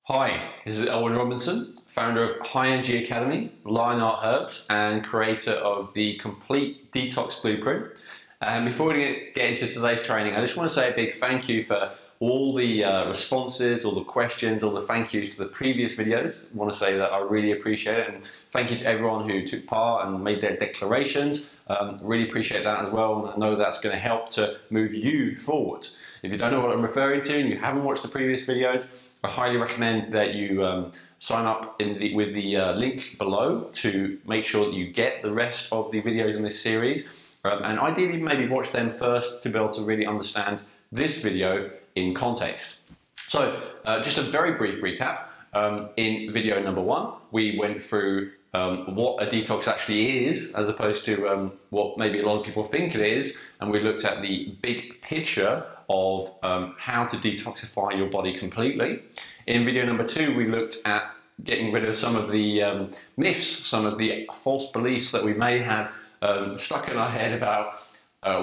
Hi, this is Elwin Robinson, founder of High Energy Academy, Lionheart Herbs, and creator of the Complete Detox Blueprint. Before we get into today's training, I just want to say a big thank you for all the responses, all the questions, all the thank yous to the previous videos. I want to say that I really appreciate it, and thank you to everyone who took part and made their declarations. Really appreciate that as well, and I know that's going to help to move you forward. If you don't know what I'm referring to and you haven't watched the previous videos, I highly recommend that you sign up with the link below to make sure that you get the rest of the videos in this series, and ideally maybe watch them first to be able to really understand this video in context. So just a very brief recap. In video number 1 we went through what a detox actually is, as opposed to what maybe a lot of people think it is, and we looked at the big picture of how to detoxify your body completely. In video number 2 we looked at getting rid of some of the myths, some of the false beliefs that we may have stuck in our head about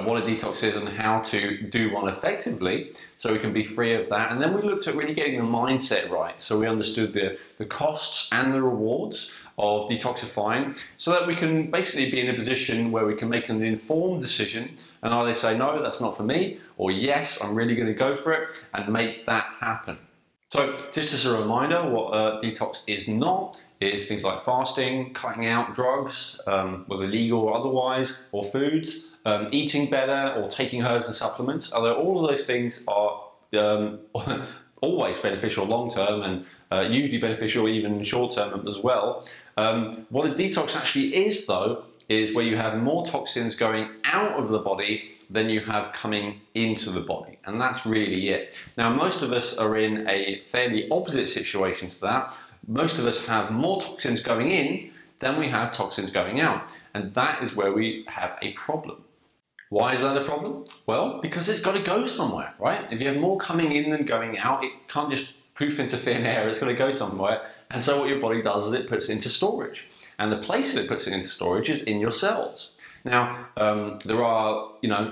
what a detox is and how to do one effectively, so we can be free of that. And then we looked at really getting the mindset right, so we understood the costs and the rewards of detoxifying, so that we can basically be in a position where we can make an informed decision and either say, no, that's not for me, or yes, I'm really going to go for it, and make that happen. So just as a reminder, what a detox is not is things like fasting, cutting out drugs, whether legal or otherwise, or foods, eating better, or taking herbs and supplements. Although all of those things are always beneficial long term, and usually beneficial even short term as well. What a detox actually is, though, is where you have more toxins going out of the body than you have coming into the body, and that's really it. Now, most of us are in a fairly opposite situation to that. Most of us have more toxins going in than we have toxins going out, and that is where we have a problem. Why is that a problem? Well, because it's got to go somewhere, right? If you have more coming in than going out, it can't just poof into thin air, it's got to go somewhere. And so what your body does is it puts it into storage. And the place that it puts it into storage is in your cells. Now, there are,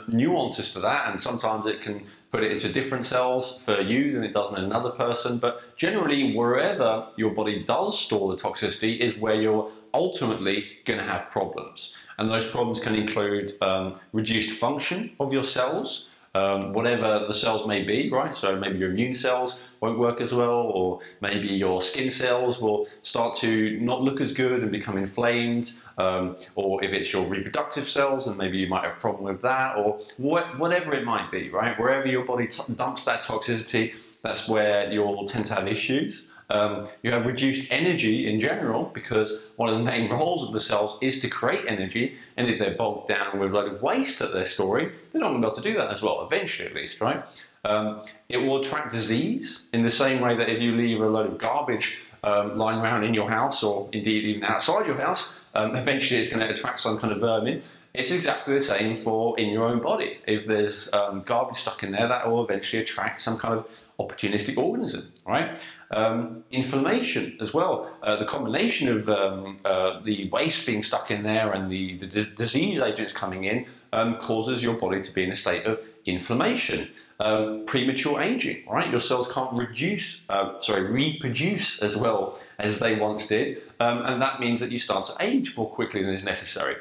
nuances to that, and sometimes it can put it into different cells for you than it does in another person, but generally wherever your body does store the toxicity is where you're ultimately going to have problems. And those problems can include reduced function of your cells, whatever the cells may be, right? So maybe your immune cells won't work as well, or maybe your skin cells will start to not look as good and become inflamed, or if it's your reproductive cells, then maybe you might have a problem with that, or whatever it might be, right? Wherever your body dumps that toxicity, that's where you'll tend to have issues. You have reduced energy in general, because one of the main roles of the cells is to create energy, and if they're bogged down with a load of waste that they're storing, they're not going to be able to do that as well, eventually at least, right? It will attract disease in the same way that if you leave a load of garbage lying around in your house, or indeed even outside your house, eventually it's going to attract some kind of vermin. It's exactly the same for in your own body. If there's garbage stuck in there, that will eventually attract some kind of opportunistic organism, right? Inflammation as well. The combination of the waste being stuck in there and the disease agents coming in causes your body to be in a state of inflammation. Premature aging, right? Your cells can't reproduce as well as they once did, and that means that you start to age more quickly than is necessary.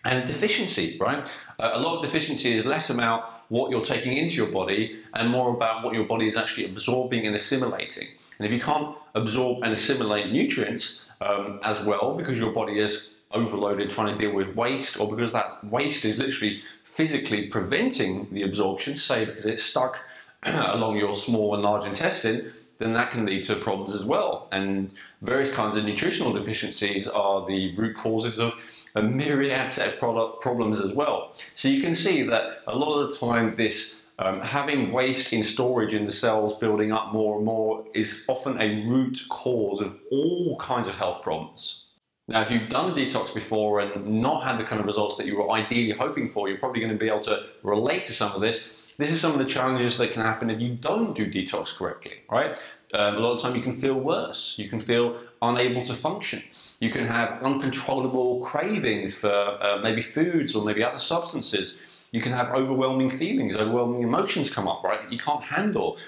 And deficiency, right? A lot of deficiency is less about what you're taking into your body and more about what your body is actually absorbing and assimilating. And if you can't absorb and assimilate nutrients as well, because your body is overloaded trying to deal with waste, or because that waste is literally physically preventing the absorption, say because it's stuck along your small and large intestine, then that can lead to problems as well. And various kinds of nutritional deficiencies are the root causes of a myriad set of problems as well. So you can see that a lot of the time this having waste in storage in the cells building up more and more is often a root cause of all kinds of health problems. Now, if you've done a detox before and not had the kind of results that you were ideally hoping for, you're probably going to be able to relate to some of this. This is some of the challenges that can happen if you don't do detox correctly, right? A lot of the time you can feel worse, you can feel unable to function. You can have uncontrollable cravings for maybe foods or maybe other substances. You can have overwhelming feelings, overwhelming emotions come up, right, that you can't handle.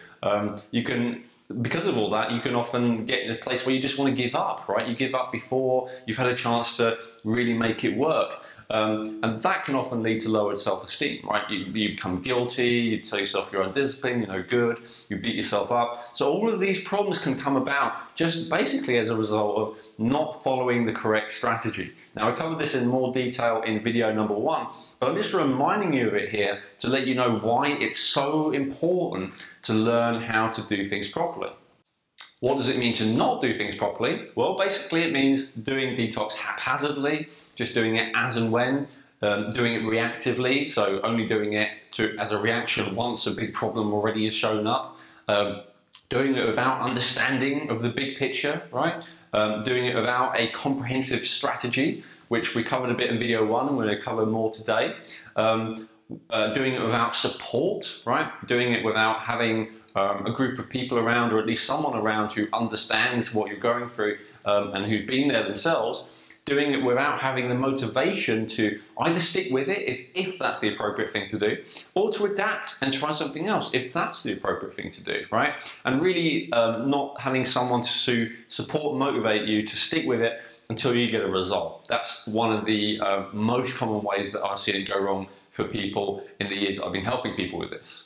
You can because of all that, you can often get in a place where you just want to give up, right? You give up before you've had a chance to really make it work. And that can often lead to lowered self-esteem, right? You become guilty, you tell yourself you're undisciplined, you're no good, you beat yourself up. So all of these problems can come about just basically as a result of not following the correct strategy. Now, I covered this in more detail in video number 1, but I'm just reminding you of it here to let you know why it's so important to learn how to do things properly. What does it mean to not do things properly? Well, basically it means doing detox haphazardly, just doing it as and when, doing it reactively, so only doing it as a reaction once a big problem already has shown up, doing it without understanding of the big picture, right? Doing it without a comprehensive strategy, which we covered a bit in video 1, and we're going to cover more today. Doing it without support, right? Doing it without having a group of people around, or at least someone around who understands what you're going through and who's been there themselves. Doing it without having the motivation to either stick with it if that's the appropriate thing to do, or to adapt and try something else if that's the appropriate thing to do, right? And really not having someone to support and motivate you to stick with it until you get a result. That's one of the most common ways that I've seen it go wrong for people in the years that I've been helping people with this.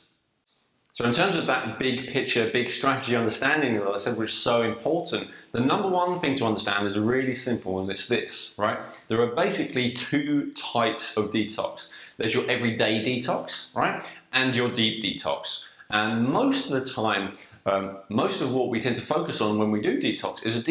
So in terms of that big picture, big strategy understanding that I said was so important, the number 1 thing to understand is really simple, and it's this, right? There are basically 2 types of detox. There's your everyday detox, right? And your deep detox. And most of the time, most of what we tend to focus on when we do detox is a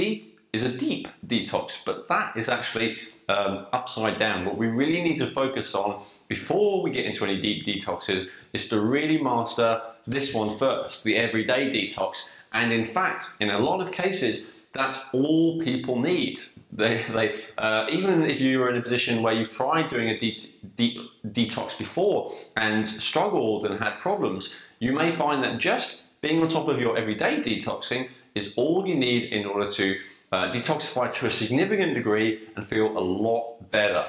deep detox, but that is actually upside down. What we really need to focus on before we get into any deep detoxes is to really master this one first, the everyday detox. And in fact, in a lot of cases, that's all people need. Even if you're in a position where you've tried doing a deep detox before and struggled and had problems, you may find that just being on top of your everyday detoxing is all you need in order to detoxify to a significant degree and feel a lot better.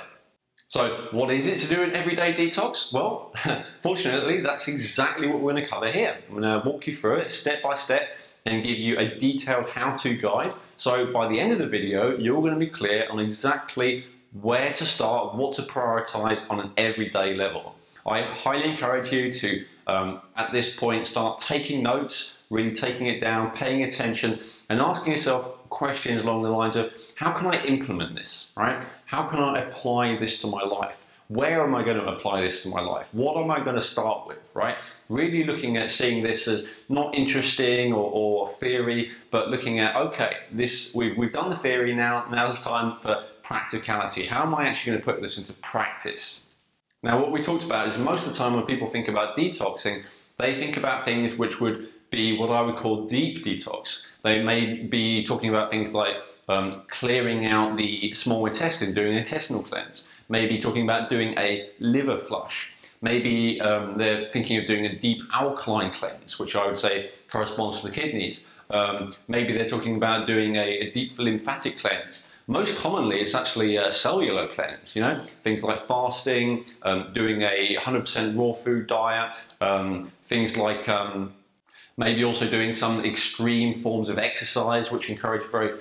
So what is it to do an everyday detox? Well, fortunately, that's exactly what we're going to cover here. I'm going to walk you through it step by step and give you a detailed how-to guide. So by the end of the video, you're going to be clear on exactly where to start, what to prioritize on an everyday level. I highly encourage you to, at this point, start taking notes, really taking it down, paying attention, and asking yourself questions along the lines of, how can I implement this, right? How can I apply this to my life? Where am I going to apply this to my life? What am I going to start with, right? Really looking at seeing this as not interesting or theory, but looking at, okay, we've done the theory now it's time for practicality. How am I actually going to put this into practice? Now, what we talked about is most of the time when people think about detoxing, they think about things which would be what I would call deep detox. They may be talking about things like clearing out the small intestine, doing an intestinal cleanse, maybe talking about doing a liver flush, maybe they're thinking of doing a deep alkaline cleanse, which I would say corresponds to the kidneys. Maybe they're talking about doing a deep lymphatic cleanse. Most commonly, it's actually a cellular cleanse, you know, things like fasting, doing a 100% raw food diet, things like maybe also doing some extreme forms of exercise, which encourage very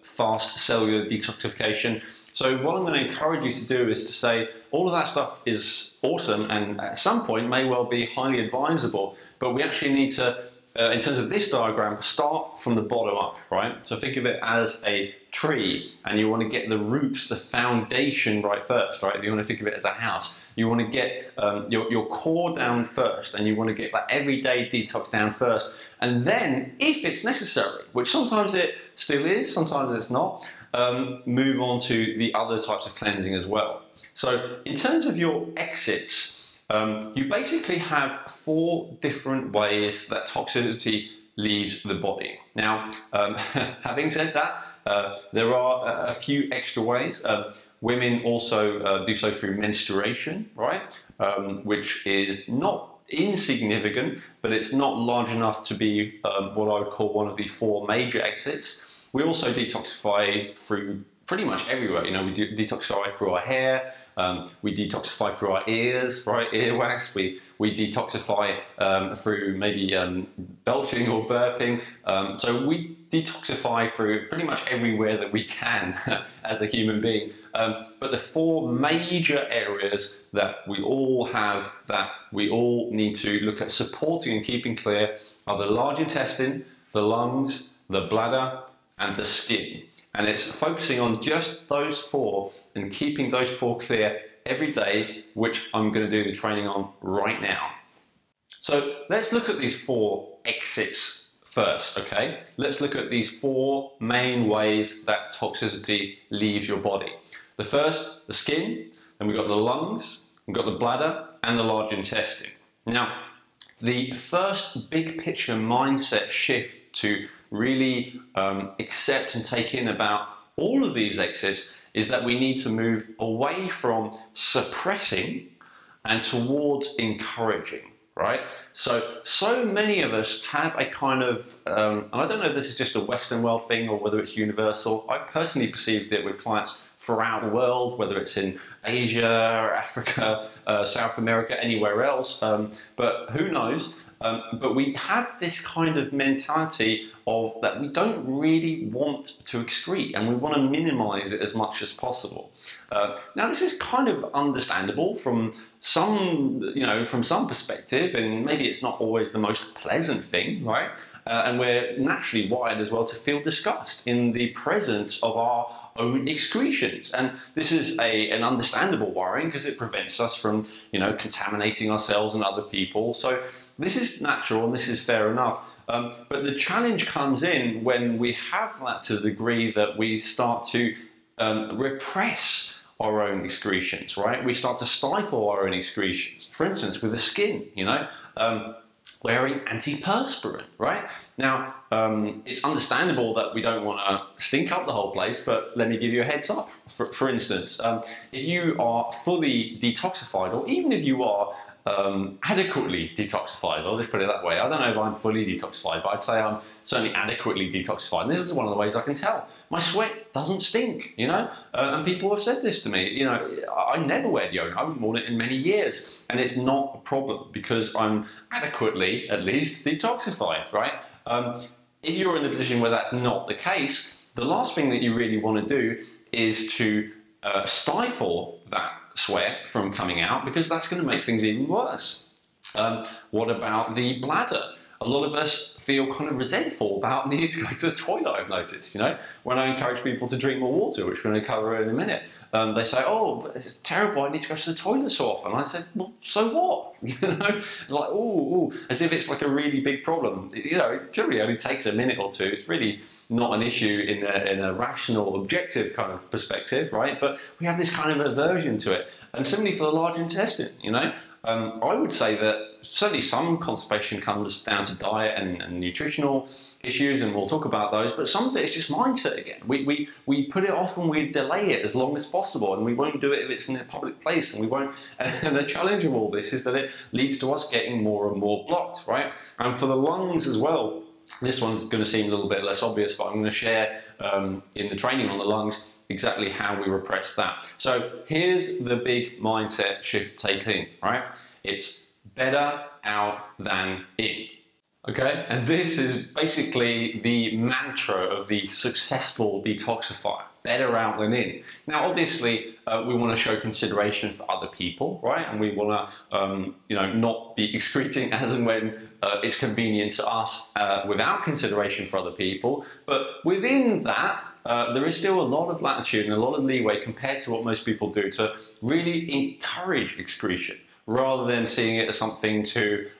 fast cellular detoxification. So what I'm going to encourage you to do is to say all of that stuff is awesome and at some point may well be highly advisable, but we actually need to, in terms of this diagram, start from the bottom up, right? So think of it as a tree and you want to get the roots, the foundation right first, right? If you want to think of it as a house, you want to get your core down first and you want to get that everyday detox down first. And then, if it's necessary, which sometimes it still is, sometimes it's not, move on to the other types of cleansing as well. So in terms of your exits, you basically have 4 different ways that toxicity leaves the body. Now, having said that, there are a few extra ways. Women also do so through menstruation, right? Which is not insignificant, but it's not large enough to be what I would call one of the 4 major exits. We also detoxify through pretty much everywhere. You know, we detoxify through our hair, we detoxify through our ears, right? Earwax. We detoxify through maybe belching or burping. So we detoxify through pretty much everywhere that we can as a human being. But the four major areas that we all have, that we all need to look at supporting and keeping clear, are the large intestine, the lungs, the bladder, and the skin. And it's focusing on just those four and keeping those four clear every day, which I'm going to do the training on right now. So let's look at these four exits first, okay? Let's look at these four main ways that toxicity leaves your body. The first, the skin, then we've got the lungs, we've got the bladder, and the large intestine. Now, the first big picture mindset shift to really accept and take in about all of these exits is that we need to move away from suppressing and towards encouraging. Right? So many of us have a kind of, and I don't know if this is just a Western world thing or whether it's universal. I've personally perceived it with clients throughout the world, whether it's in Asia, Africa, South America, anywhere else, but who knows? But we have this kind of mentality of that we don't really want to excrete and we want to minimize it as much as possible. Now this is kind of understandable from some, from some perspective, and maybe it's not always the most pleasant thing, right? And we're naturally wired as well to feel disgust in the presence of our own excretions. And this is an understandable worrying because it prevents us from, contaminating ourselves and other people. So this is natural and this is fair enough. But the challenge comes in when we have that to the degree that we start to repress our own excretions, right? We start to stifle our own excretions. For instance, with the skin, wearing antiperspirant, right? Now, it's understandable that we don't want to stink up the whole place, but let me give you a heads up. For instance, if you are fully detoxified, or even if you are adequately detoxified, I'll just put it that way. I don't know if I'm fully detoxified, but I'd say I'm certainly adequately detoxified. And this is one of the ways I can tell. My sweat doesn't stink, and people have said this to me. I never wear deodorant. I haven't worn it in many years, and it's not a problem because I'm adequately, at least, detoxified, right? If you're in a position where that's not the case, the last thing that you really want to do is to stifle that sweat from coming out, because that's going to make things even worse. What about the bladder? A lot of us feel kind of resentful about needing to go to the toilet, I've noticed, when I encourage people to drink more water, which we're going to cover in a minute. They say, oh, it's terrible, I need to go to the toilet so often. I said, well, so what? Like, ooh, as if it's like a really big problem. It really only takes a minute or two. It's really not an issue in a rational, objective kind of perspective, right? But we have this kind of aversion to it. And similarly for the large intestine, I would say that certainly some constipation comes down to diet and nutritional issues, and we'll talk about those, but some of it is just mindset again. We put it off and we delay it as long as possible, and we won't do it if it's in a public place, and we won't. And the challenge of all this is that it leads to us getting more and more blocked, right? And for the lungs as well, this one's going to seem a little bit less obvious, but I'm going to share in the training on the lungs exactly how we repress that. So here's the big mindset shift taken, right? It's better out than in. Okay, and this is basically the mantra of the successful detoxifier. Better out than in. Now, obviously, we want to show consideration for other people, right? And we want to, not be excreting as and when it's convenient to us without consideration for other people. But within that, there is still a lot of latitude and a lot of leeway compared to what most people do to really encourage excretion, rather than seeing it as something to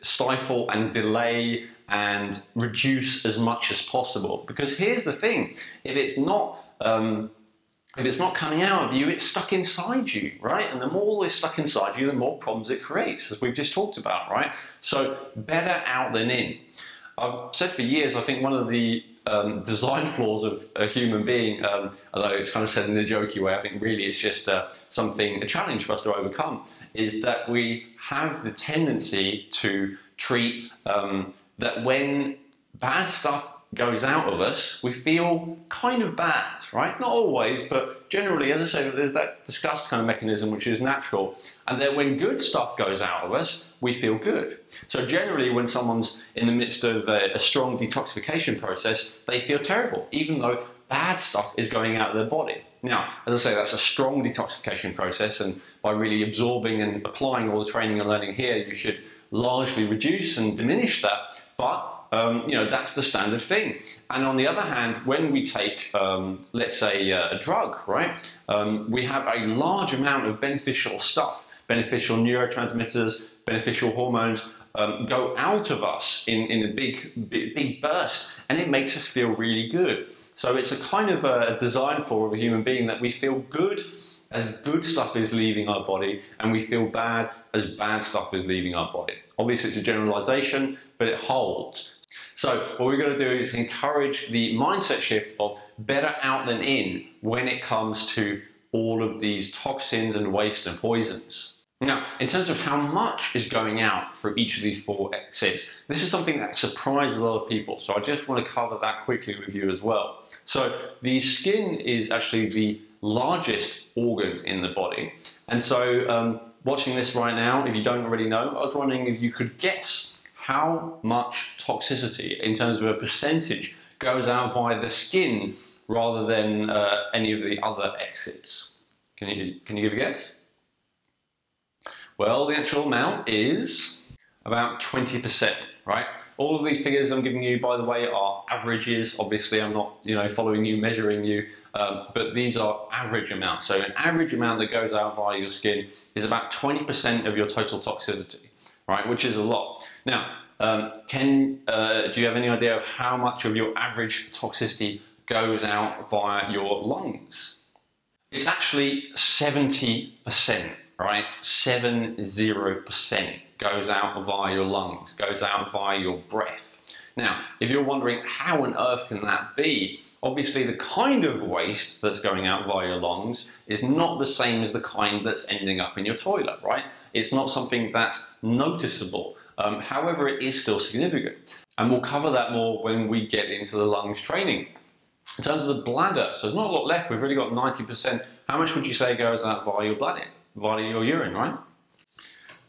stifle and delay and reduce as much as possible. Because here's the thing: if it's not coming out of you, it's stuck inside you, right? And the more it's stuck inside you, the more problems it creates, as we've just talked about, right? So better out than in. I've said for years, I think one of the design flaws of a human being, although it's kind of said in a jokey way, I think really it's just a challenge for us to overcome, is that we have the tendency to treat that when bad stuff goes out of us, we feel kind of bad, right? Not always, but generally, as I say, there's that disgust kind of mechanism which is natural. And then when good stuff goes out of us, we feel good. So generally, when someone's in the midst of a strong detoxification process, they feel terrible, even though bad stuff is going out of their body. Now, as I say, that's a strong detoxification process, and by really absorbing and applying all the training and learning here, you should largely reduce and diminish that. But you know, that's the standard thing. And on the other hand, when we take, let's say, a drug, right, we have a large amount of beneficial stuff, beneficial neurotransmitters, beneficial hormones go out of us in a big burst, and it makes us feel really good. So it's a kind of a design for a human being that we feel good as good stuff is leaving our body, and we feel bad as bad stuff is leaving our body. Obviously, it's a generalization, but it holds. So what we're going to do is encourage the mindset shift of better out than in when it comes to all of these toxins and waste and poisons. Now, in terms of how much is going out for each of these 4 exits, this is something that surprised a lot of people. So I just want to cover that quickly with you as well. So the skin is actually the largest organ in the body. And so watching this right now, if you don't already know, I was wondering if you could guess how much toxicity in terms of a percentage goes out via the skin rather than any of the other exits. Can you give a guess? Well, the actual amount is about 20%, right? All of these figures I'm giving you, by the way, are averages. Obviously, I'm not, you know, following you, measuring you, but these are average amounts. So an average amount that goes out via your skin is about 20% of your total toxicity, right? Which is a lot. Now, do you have any idea of how much of your average toxicity goes out via your lungs? It's actually 70%, right? 70% goes out via your lungs, goes out via your breath. Now, if you're wondering how on earth can that be, obviously the kind of waste that's going out via your lungs is not the same as the kind that's ending up in your toilet, right? It's not something that's noticeable. However, it is still significant. And we'll cover that more when we get into the lungs training. In terms of the bladder, so there's not a lot left, we've really got 90%. How much would you say goes out via your bladder, via your urine, right?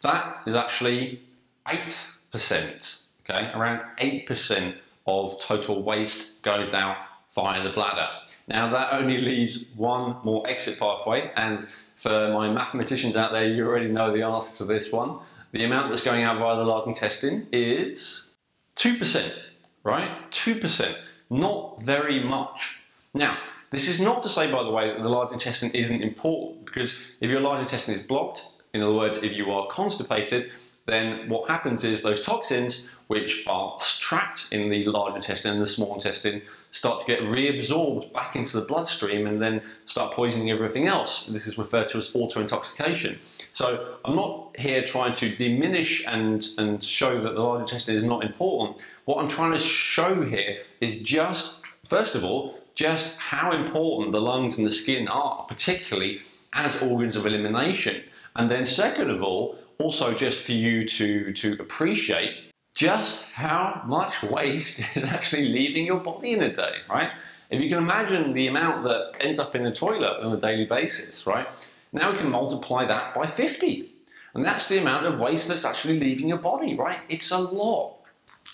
That is actually 8%, okay? Around 8% of total waste goes out via the bladder. Now that only leaves one more exit pathway, and for my mathematicians out there, you already know the answer to this one. The amount that's going out via the large intestine is 2%, right? 2%, not very much. Now, this is not to say, by the way, that the large intestine isn't important, because if your large intestine is blocked, in other words, if you are constipated, then what happens is those toxins, which are trapped in the large intestine and the small intestine, start to get reabsorbed back into the bloodstream and then start poisoning everything else. This is referred to as auto-intoxication. So I'm not here trying to diminish and show that the large intestine is not important. What I'm trying to show here is just, first of all, just how important the lungs and the skin are, particularly as organs of elimination. And then second of all, also just for you to appreciate just how much waste is actually leaving your body in a day, right? If you can imagine the amount that ends up in the toilet on a daily basis, right? Now we can multiply that by 50. And that's the amount of waste that's actually leaving your body, right? It's a lot.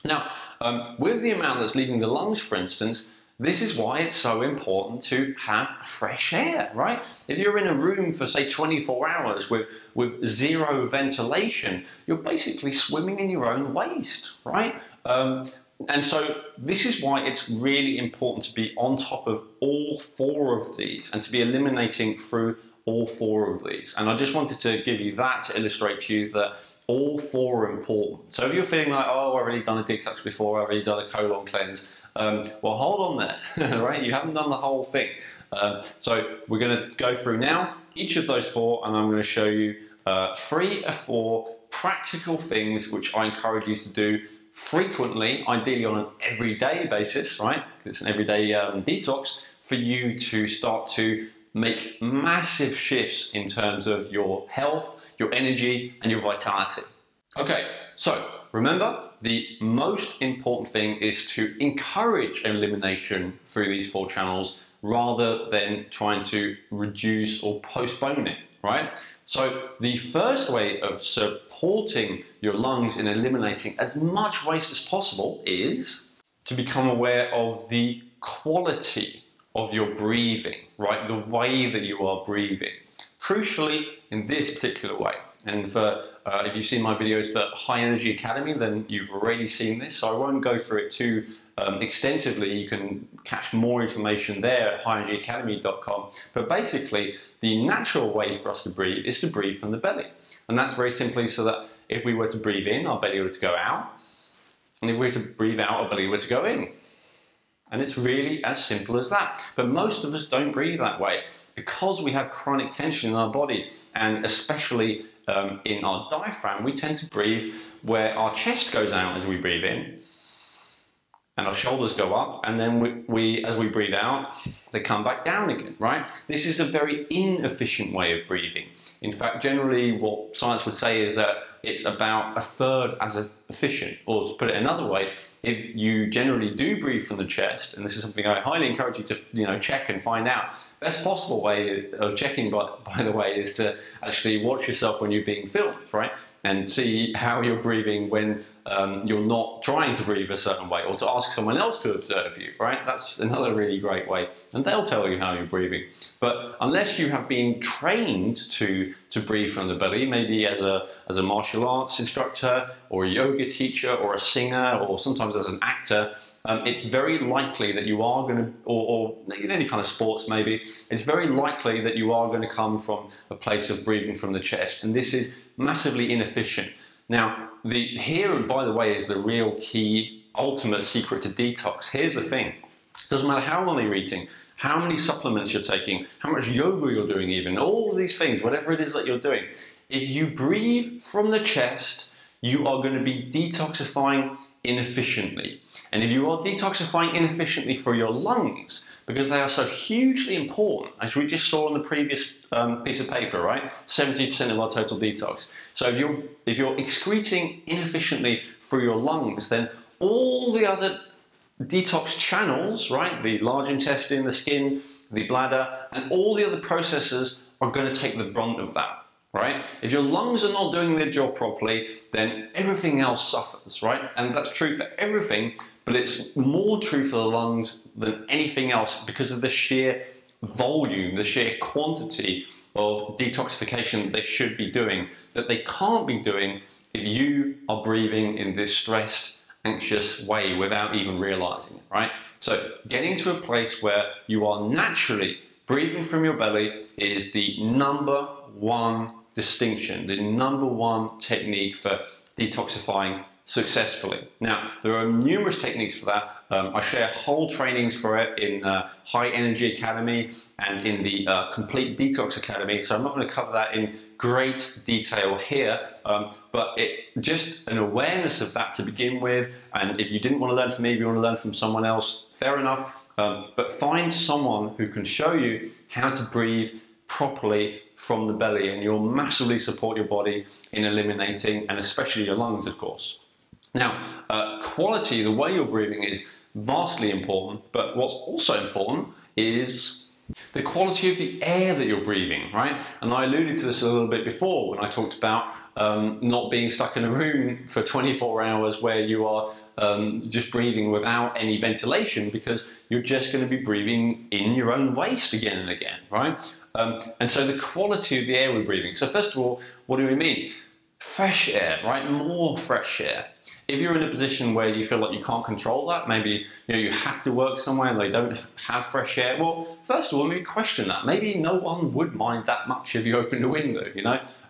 Now, with the amount that's leaving the lungs, for instance, this is why it's so important to have fresh air, right? If you're in a room for, say, 24 hours with zero ventilation, you're basically swimming in your own waste, right? And so this is why it's really important to be on top of all 4 of these and to be eliminating through all 4 of these. And I just wanted to give you that to illustrate to you that all 4 are important. So if you're feeling like, oh, I've already done a detox before, I've already done a colon cleanse, well, hold on there, right? You haven't done the whole thing. So we're going to go through now each of those 4, and I'm going to show you 3 or 4 practical things which I encourage you to do frequently, ideally on an everyday basis, right? It's an everyday detox for you to start to make massive shifts in terms of your health, your energy, and your vitality. Okay, so remember, the most important thing is to encourage elimination through these 4 channels rather than trying to reduce or postpone it, right? So the first way of supporting your lungs in eliminating as much waste as possible is to become aware of the quality of your breathing, right? The way that you are breathing. Crucially, in this particular way. And for if you've seen my videos for High Energy Academy, then you've already seen this, so I won't go through it too extensively. You can catch more information there at highenergyacademy.com. But basically, the natural way for us to breathe is to breathe from the belly. And that's very simply so that if we were to breathe in, our belly were to go out. And if we were to breathe out, our belly were to go in. And it's really as simple as that. But most of us don't breathe that way because we have chronic tension in our body, and especially in our diaphragm, we tend to breathe where our chest goes out as we breathe in, and our shoulders go up, and then as we breathe out, they come back down again, right? This is a very inefficient way of breathing. In fact, generally what science would say is that it's about 1/3 as efficient. Or to put it another way, if you generally do breathe from the chest, and this is something I highly encourage you to check and find out, best possible way of checking, by the way, is to actually watch yourself when you're being filmed, right? And see how you're breathing when you're not trying to breathe a certain way, or to ask someone else to observe you, right? That's another really great way, and they'll tell you how you're breathing. But unless you have been trained to breathe from the belly, maybe as a martial arts instructor, or a yoga teacher, or a singer, or sometimes as an actor, it's very likely that you are going to, or in any kind of sports maybe, it's very likely that you are going to come from a place of breathing from the chest, and this is massively inefficient. Now, here, by the way, is the real key, ultimate secret to detox. Here's the thing. It doesn't matter how long you're eating, how many supplements you're taking, how much yoga you're doing even, all of these things, whatever it is that you're doing. If you breathe from the chest, you are going to be detoxifying inefficiently. And if you are detoxifying inefficiently for your lungs, because they are so hugely important, as we just saw on the previous piece of paper, right? 70% of our total detox. So if you're excreting inefficiently through your lungs, then all the other detox channels, right? The large intestine, the skin, the bladder, and all the other processes are going to take the brunt of that. Right? If your lungs are not doing their job properly, then everything else suffers, right? And that's true for everything, but it's more true for the lungs than anything else because of the sheer volume, the sheer quantity of detoxification they should be doing, that they can't be doing if you are breathing in this stressed, anxious way without even realizing it, right? So getting to a place where you are naturally breathing from your belly is the #1 distinction, the #1 technique for detoxifying successfully. Now, there are numerous techniques for that. I share whole trainings for it in High Energy Academy and in the Complete Detox Academy, so I'm not going to cover that in great detail here, but just an awareness of that to begin with, and if you didn't want to learn from me, if you want to learn from someone else, fair enough, but find someone who can show you how to breathe properly from the belly, and you'll massively support your body in eliminating, and especially your lungs, of course. Now, quality, the way you're breathing is vastly important, but what's also important is the quality of the air that you're breathing, right? And I alluded to this a little bit before when I talked about not being stuck in a room for 24 hours where you are just breathing without any ventilation, because you're just going to be breathing in your own waste again and again, right? And so the quality of the air we're breathing. So first of all, what do we mean? Fresh air, right? More fresh air. If you're in a position where you feel like you can't control that, maybe you have to work somewhere and they don't have fresh air, well, first of all, maybe question that. Maybe no one would mind that much if you opened a window,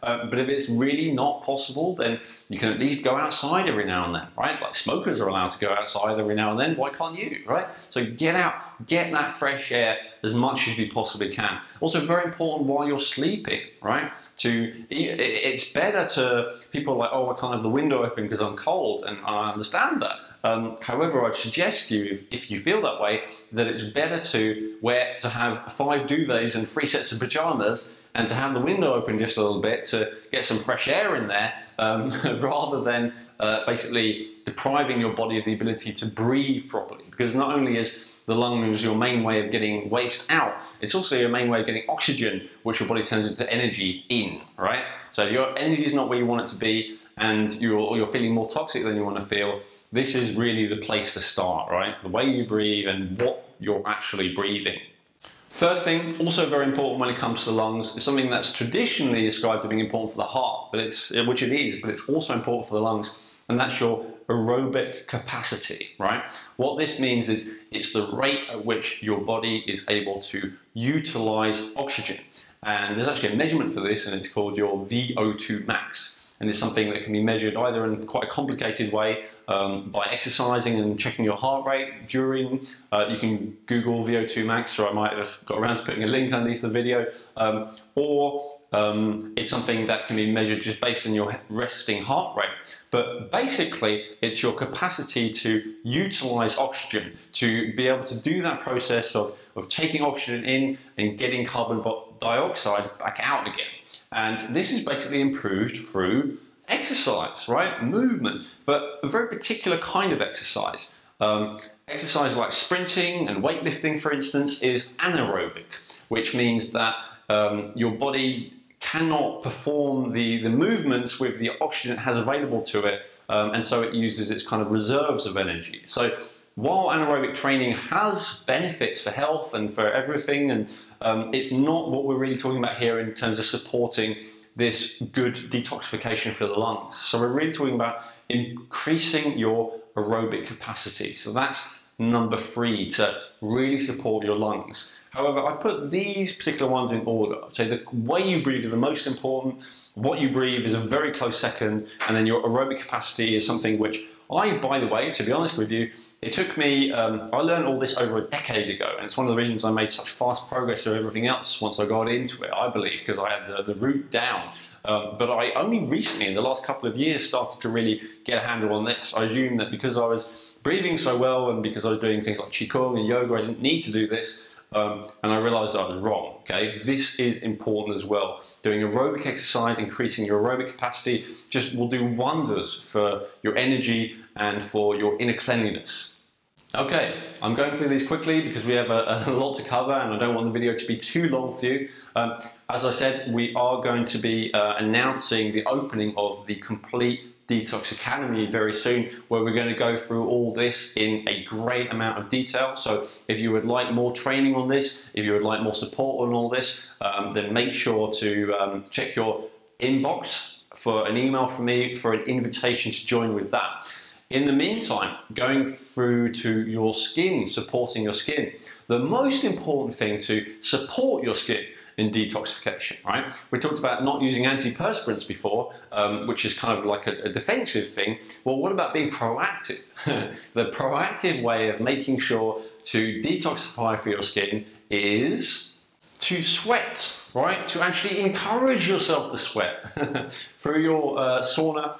but if it's really not possible, then you can at least go outside every now and then, right? Like smokers are allowed to go outside every now and then, why can't you, right? So get out, get that fresh air as much as you possibly can. Also very important while you're sleeping, right? It's better to, people are like, oh, I can't have the window open because I'm cold, and I understand that. However, I'd suggest you, if you feel that way, that it's better to have 5 duvets and 3 sets of pajamas and to have the window open just a little bit to get some fresh air in there, rather than basically depriving your body of the ability to breathe properly. Because not only is the lungs your main way of getting waste out, it's also your main way of getting oxygen, which your body turns into energy in, right? So if your energy is not where you want it to be, and you're feeling more toxic than you want to feel, this is really the place to start, right? The way you breathe and what you're actually breathing. Third thing, also very important when it comes to the lungs, is something that's traditionally ascribed to being important for the heart, which it is, but it's also important for the lungs, and that's your aerobic capacity, right? What this means is it's the rate at which your body is able to utilize oxygen. And there's actually a measurement for this, and it's called your VO2 max. And it's something that can be measured either in quite a complicated way by exercising and checking your heart rate during. You can Google VO2 max, or I might have got around to putting a link underneath the video, or it's something that can be measured just based on your resting heart rate. But basically, it's your capacity to utilize oxygen, to be able to do that process of taking oxygen in and getting carbon dioxide back out again. And this is basically improved through exercise, right? Movement, but a very particular kind of exercise. Exercise like sprinting and weightlifting, for instance, is anaerobic, which means that your body cannot perform the movements with the oxygen it has available to it, and so it uses its kind of reserves of energy. So while anaerobic training has benefits for health and for everything, and it's not what we're really talking about here in terms of supporting this good detoxification for the lungs. So we're really talking about increasing your aerobic capacity. So that's number 3, to really support your lungs. However, I've put these particular ones in order. So the way you breathe is the most important, what you breathe is a very close second, and then your aerobic capacity is something which by the way, to be honest with you, it took me, I learned all this over a decade ago, and it's one of the reasons I made such fast progress with everything else once I got into it, I believe, because I had the root down. But I only recently, in the last couple of years, started to really get a handle on this. I assumed that because I was breathing so well and because I was doing things like Qigong and yoga, I didn't need to do this. And I realised I was wrong, okay? This is important as well. Doing aerobic exercise, increasing your aerobic capacity, just will do wonders for your energy and for your inner cleanliness. Okay, I'm going through these quickly because we have a lot to cover and I don't want the video to be too long for you. As I said, we are going to be announcing the opening of the Complete Detox Academy very soon, where we're going to go through all this in a great amount of detail. So if you would like more training on this, if you would like more support on all this, then make sure to check your inbox for an email from me for an invitation to join with that. In the meantime, going through to your skin, supporting your skin. The most important thing to support your skin in detoxification, right? We talked about not using antiperspirants before, which is kind of like a defensive thing. Well, what about being proactive? The proactive way of making sure to detoxify for your skin is to sweat, right? To actually encourage yourself to sweat through your sauna,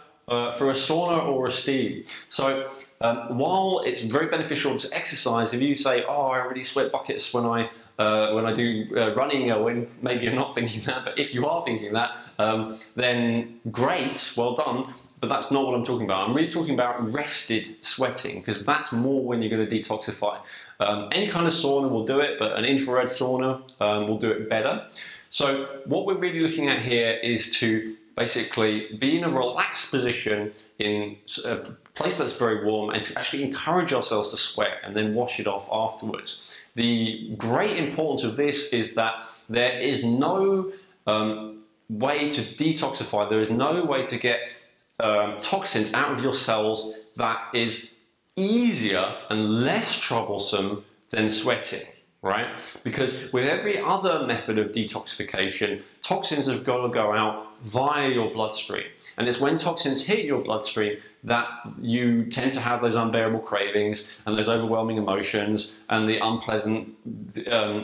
through a sauna or a steam. So while it's very beneficial to exercise, if you say, oh, I already sweat buckets when I do running, or when maybe you're not thinking that, but if you are thinking that, then great, well done, but that's not what I'm talking about. I'm really talking about rested sweating, because that's more when you're going to detoxify. Any kind of sauna will do it, but an infrared sauna will do it better. So what we're really looking at here is to basically be in a relaxed position in a place that's very warm and to actually encourage ourselves to sweat and then wash it off afterwards. The great importance of this is that there is no way to detoxify, there is no way to get toxins out of your cells that is easier and less troublesome than sweating, right? Because with every other method of detoxification, toxins have got to go out via your bloodstream. And it's when toxins hit your bloodstream that you tend to have those unbearable cravings and those overwhelming emotions and the unpleasant,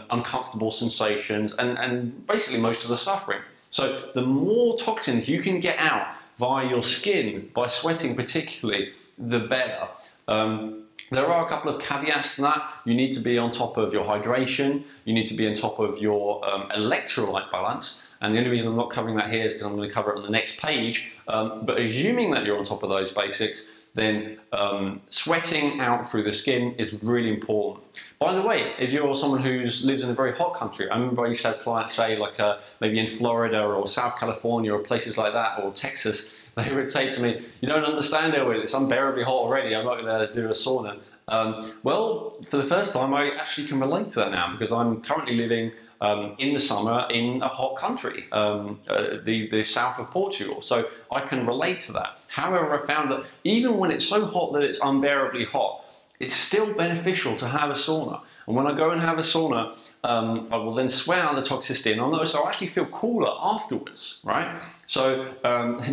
uncomfortable sensations and basically most of the suffering. So the more toxins you can get out via your skin, by sweating particularly, the better. There are a couple of caveats to that. You need to be on top of your hydration. You need to be on top of your electrolyte balance. And the only reason I'm not covering that here is because I'm going to cover it on the next page. But assuming that you're on top of those basics, then sweating out through the skin is really important. By the way, if you're someone who lives in a very hot country, I remember I used to have clients say, like maybe in Florida or South California or places like that, or Texas, they would say to me, "You don't understand, Elwin, it's unbearably hot already, I'm not going to do a sauna." Well, for the first time, I actually can relate to that now, because I'm currently living in the summer in a hot country, the south of Portugal, so I can relate to that. However, I found that even when it's so hot that it's unbearably hot, it's still beneficial to have a sauna. And when I go and have a sauna, I will then sweat out the toxicity, and I'll notice I'll actually feel cooler afterwards, right? So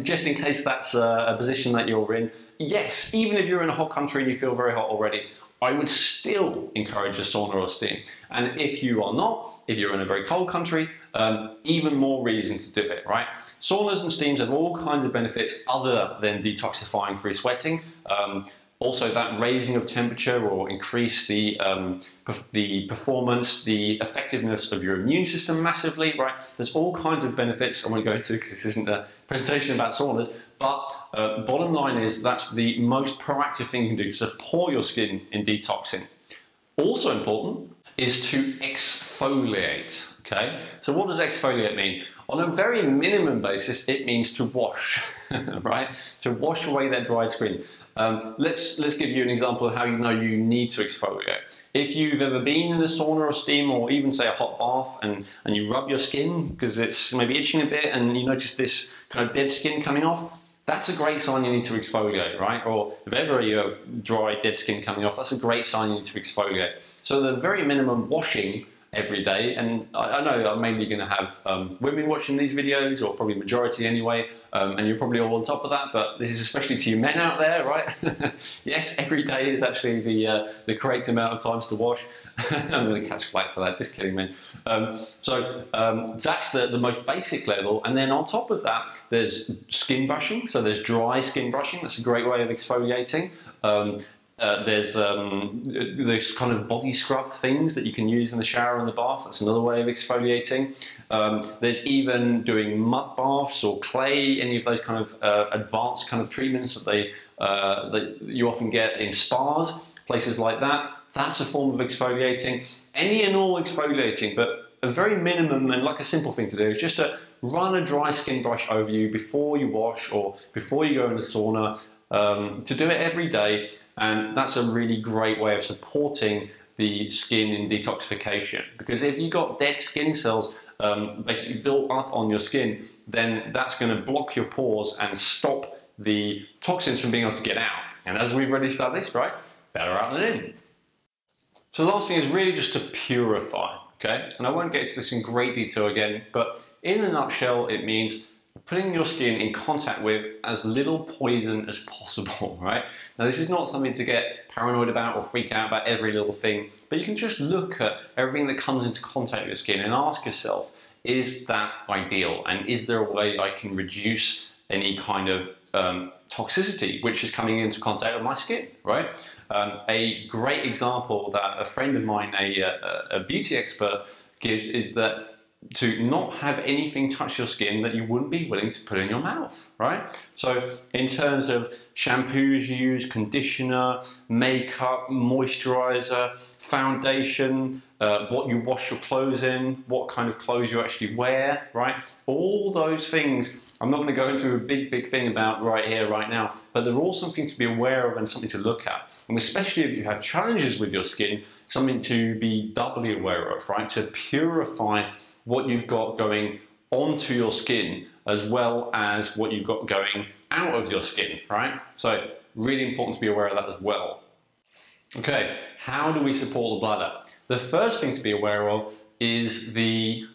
just in case that's a position that you're in, yes, even if you're in a hot country and you feel very hot already, I would still encourage a sauna or steam. And if you are not, if you're in a very cold country, even more reason to do it, right? Saunas and steams have all kinds of benefits other than detoxifying through sweating. Also, that raising of temperature will increase the performance, the effectiveness of your immune system massively, right? There's all kinds of benefits I won't go into because this isn't a presentation about saunas, but bottom line is that's the most proactive thing you can do to support your skin in detoxing. Also important is to exfoliate, okay? So what does exfoliate mean? On a very minimum basis, it means to wash, right? To wash away that dried skin. Let's give you an example of how you know you need to exfoliate. If you've ever been in a sauna or steam, or even say a hot bath, and you rub your skin because it's maybe itching a bit and you notice this kind of dead skin coming off, that's a great sign you need to exfoliate, right? Or if ever you have dry, dead skin coming off, that's a great sign you need to exfoliate. So the very minimum washing every day, and I know I'm mainly going to have women watching these videos, or probably majority anyway, and you're probably all on top of that, but this is especially to you men out there, right? Yes, every day is actually the correct amount of times to wash. I'm going to catch flack for that, just kidding, man. So that's the most basic level, and then on top of that, there's skin brushing. So there's dry skin brushing, that's a great way of exfoliating. There's this kind of body scrub things that you can use in the shower and the bath. That's another way of exfoliating. There's even doing mud baths or clay, any of those kind of advanced kind of treatments that you often get in spas, places like that. That's a form of exfoliating. Any and all exfoliating, but a very minimum and like a simple thing to do is just to run a dry skin brush over you before you wash or before you go in the sauna, to do it every day. And that's a really great way of supporting the skin in detoxification. Because if you've got dead skin cells basically built up on your skin, then that's going to block your pores and stop the toxins from being able to get out. And as we've already established, right, better out than in. So the last thing is really just to purify, okay? And I won't get into this in great detail again, but in a nutshell, it means putting your skin in contact with as little poison as possible, right? Now this is not something to get paranoid about or freak out about every little thing, but you can just look at everything that comes into contact with your skin and ask yourself, is that ideal? And is there a way I can reduce any kind of toxicity which is coming into contact with my skin, right? A great example that a friend of mine, a beauty expert, gives is that to not have anything touch your skin that you wouldn't be willing to put in your mouth, right? So in terms of shampoos you use, conditioner, makeup, moisturizer, foundation, what you wash your clothes in, what kind of clothes you actually wear, right? All those things, I'm not going to go into a big thing about right here, right now, but they're all something to be aware of and something to look at. And especially if you have challenges with your skin, something to be doubly aware of, right? To purify what you've got going onto your skin as well as what you've got going out of your skin, right? So really important to be aware of that as well. Okay, how do we support the bladder? The first thing to be aware of is the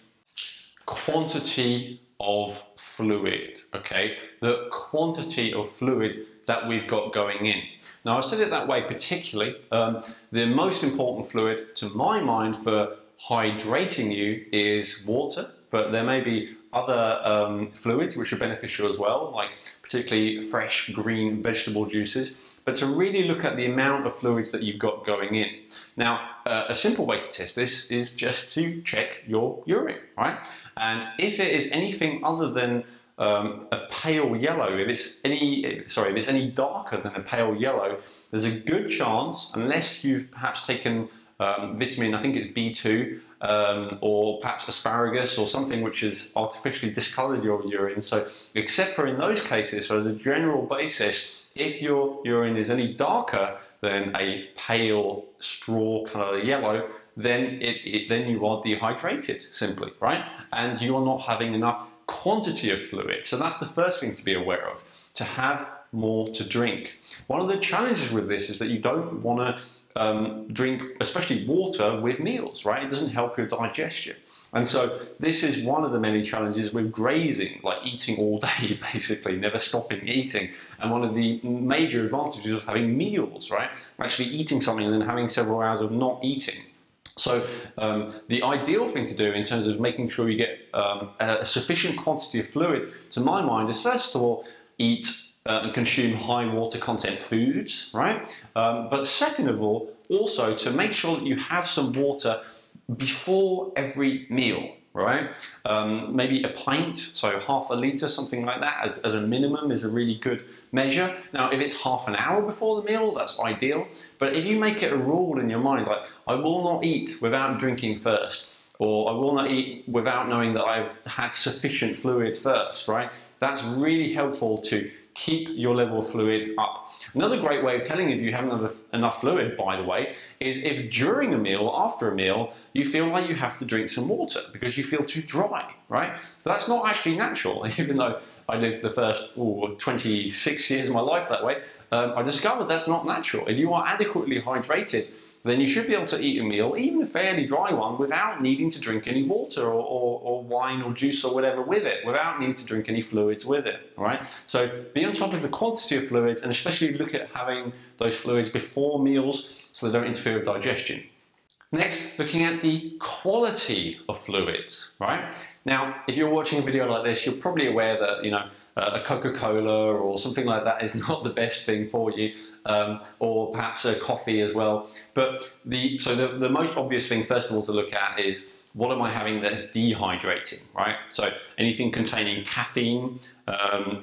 quantity of fluid, okay? The quantity of fluid that we've got going in. Now I said it that way particularly, the most important fluid to my mind for hydrating you is water, but there may be other fluids which are beneficial as well, like particularly fresh green vegetable juices. but to really look at the amount of fluids that you've got going in. Now, a simple way to test this is just to check your urine, right? And if it is anything other than a pale yellow, if it's any darker than a pale yellow, there's a good chance, unless you've perhaps taken vitamin, I think it's B2, or perhaps asparagus or something which has artificially discolored your urine. So except for in those cases, so as a general basis, if your urine is any darker than a pale straw colour yellow, then then you are dehydrated, simply, right? And you are not having enough quantity of fluid. So that's the first thing to be aware of, to have more to drink. One of the challenges with this is that you don't want to drink, especially water, with meals, right? It doesn't help your digestion. And so this is one of the many challenges with grazing, like eating all day, basically, never stopping eating. And one of the major advantages of having meals, right? Actually eating something and then having several hours of not eating. So the ideal thing to do in terms of making sure you get a sufficient quantity of fluid, to my mind, is first of all, eat and consume high water content foods, right? But second of all, also to make sure that you have some water before every meal, right? Maybe a pint, so half a litre, something like that, as a minimum is a really good measure. Now, if it's half an hour before the meal, that's ideal. But if you make it a rule in your mind, like, I will not eat without drinking first, or I will not eat without knowing that I've had sufficient fluid first, right? That's really helpful to keep your level of fluid up. Another great way of telling if you haven't enough fluid, by the way, is if during a meal or after a meal, you feel like you have to drink some water because you feel too dry, right? That's not actually natural, even though I lived the first 26 years of my life that way. I discovered that's not natural. If you are adequately hydrated, then you should be able to eat a meal, even a fairly dry one, without needing to drink any water or wine or juice or whatever with it, without needing to drink any fluids with it, all right? So be on top of the quantity of fluids, and especially look at having those fluids before meals so they don't interfere with digestion. Next, looking at the quality of fluids, right? Now, if you're watching a video like this, you're probably aware that, you know, a Coca-Cola or something like that is not the best thing for you, or perhaps a coffee as well. But the most obvious thing, first of all, to look at is, what am I having that's dehydrating, right? So anything containing caffeine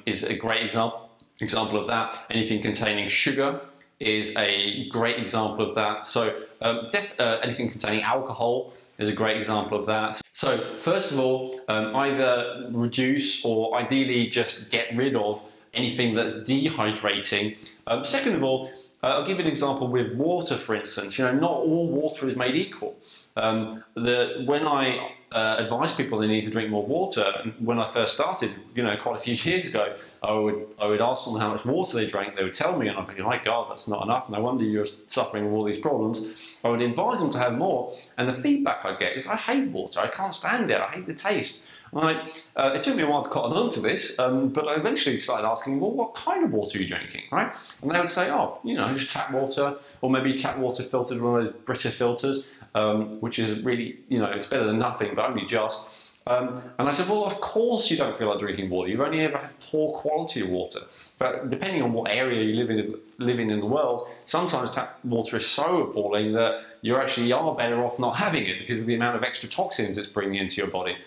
is a great example of that. Anything containing sugar is a great example of that. So anything containing alcohol is a great example of that. So first of all, either reduce or ideally just get rid of anything that's dehydrating. Second of all, I'll give you an example with water, for instance. You know, not all water is made equal. When I advise people they need to drink more water, when I first started, you know, quite a few years ago, I would ask them how much water they drank. They would tell me, and I'd be like, my God, that's not enough. No wonder you're suffering with all these problems. I would advise them to have more, and the feedback I get is, I hate water. I can't stand it. I hate the taste. It took me a while to cotton on to this, but I eventually started asking, well, what kind of water are you drinking, right? And they would say, oh, you know, just tap water, or maybe tap water filtered with one of those Brita filters, which is really, you know, it's better than nothing, but only just. And I said, well, of course you don't feel like drinking water. You've only ever had poor quality of water. But depending on what area you live in the world, sometimes tap water is so appalling that you actually are better off not having it because of the amount of extra toxins it's bringing into your body.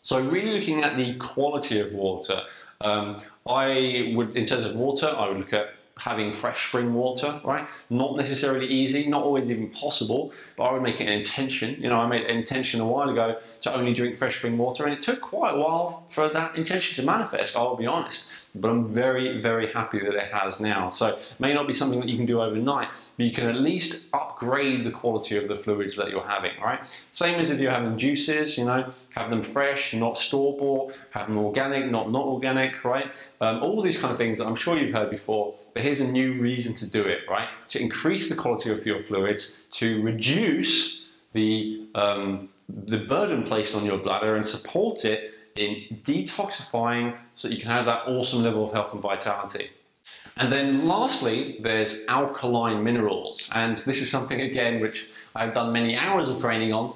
So really looking at the quality of water, in terms of water, I would look at having fresh spring water, right? Not necessarily easy, not always even possible, but I would make it an intention. You know, I made an intention a while ago to only drink fresh spring water, and it took quite a while for that intention to manifest, I'll be honest. But I'm very, very happy that it has now. So it may not be something that you can do overnight, but you can at least upgrade the quality of the fluids that you're having, right? Same as if you're having juices, you know, have them fresh, not store-bought, have them organic, not organic, right? All these kind of things that I'm sure you've heard before, but here's a new reason to do it, right? To increase the quality of your fluids, to reduce the burden placed on your bladder and support it in detoxifying so that you can have that awesome level of health and vitality. And then lastly, there's alkaline minerals. And this is something, again, which I've done many hours of training on,